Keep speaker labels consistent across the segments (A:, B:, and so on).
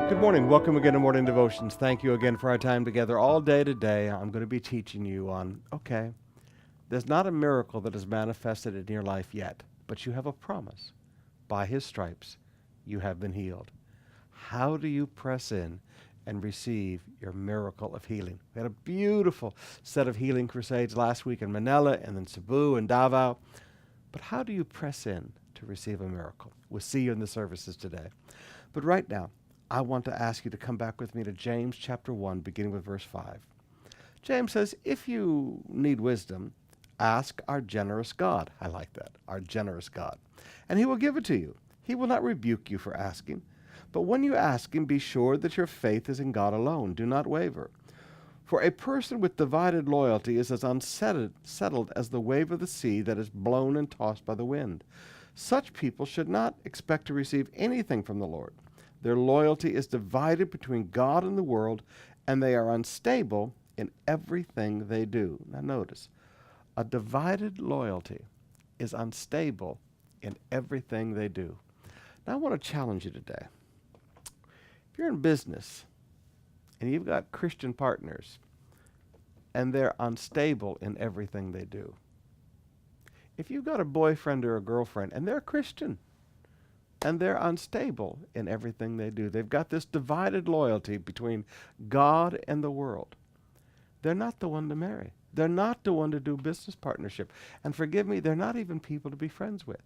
A: Good morning. Welcome again to Morning Devotions. Thank you again for our time together all day today. I'm going to be teaching you on, there's not a miracle that is manifested in your life yet, but you have a promise. By his stripes, you have been healed. How do you press in and receive your miracle of healing? We had a beautiful set of healing crusades last week in Manila and then Cebu and Davao. But how do you press in to receive a miracle? We'll see you in the services today. But right now, I want to ask you to come back with me to James chapter 1, beginning with verse 5. James says, if you need wisdom, ask our generous God. I like that, our generous God. And he will give it to you. He will not rebuke you for asking. But when you ask him, be sure that your faith is in God alone. Do not waver. For a person with divided loyalty is as unsettled as the wave of the sea that is blown and tossed by the wind. Such people should not expect to receive anything from the Lord. Their loyalty is divided between God and the world, and they are unstable in everything they do. Now notice, a divided loyalty is unstable in everything they do. Now I want to challenge you today. If you're in business and you've got Christian partners and they're unstable in everything they do, if you've got a boyfriend or a girlfriend and they're Christian and they're unstable in everything they do, they've got this divided loyalty between God and the world, they're not the one to marry. They're not the one to do business partnership. And forgive me, they're not even people to be friends with.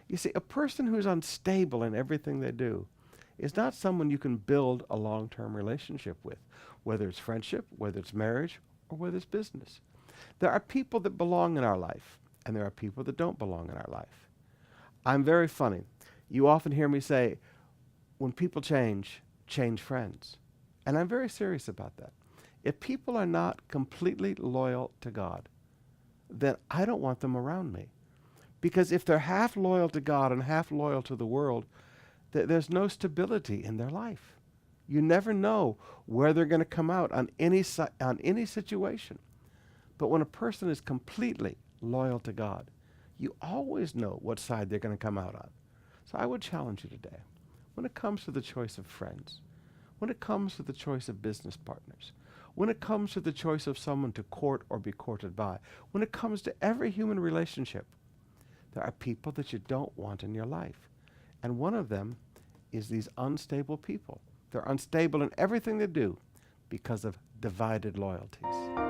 A: You see, a person who's unstable in everything they do is not someone you can build a long-term relationship with, whether it's friendship, whether it's marriage, or whether it's business. There are people that belong in our life, and there are people that don't belong in our life. I'm very funny. You often hear me say, when people change friends. And I'm very serious about that. If people are not completely loyal to God, then I don't want them around me. Because if they're half loyal to God and half loyal to the world, there's no stability in their life. You never know where they're going to come out on any situation. But when a person is completely loyal to God, you always know what side they're going to come out on. So I would challenge you today, when it comes to the choice of friends, when it comes to the choice of business partners, when it comes to the choice of someone to court or be courted by, when it comes to every human relationship, there are people that you don't want in your life. And one of them is these unstable people. They're unstable in everything they do because of divided loyalties.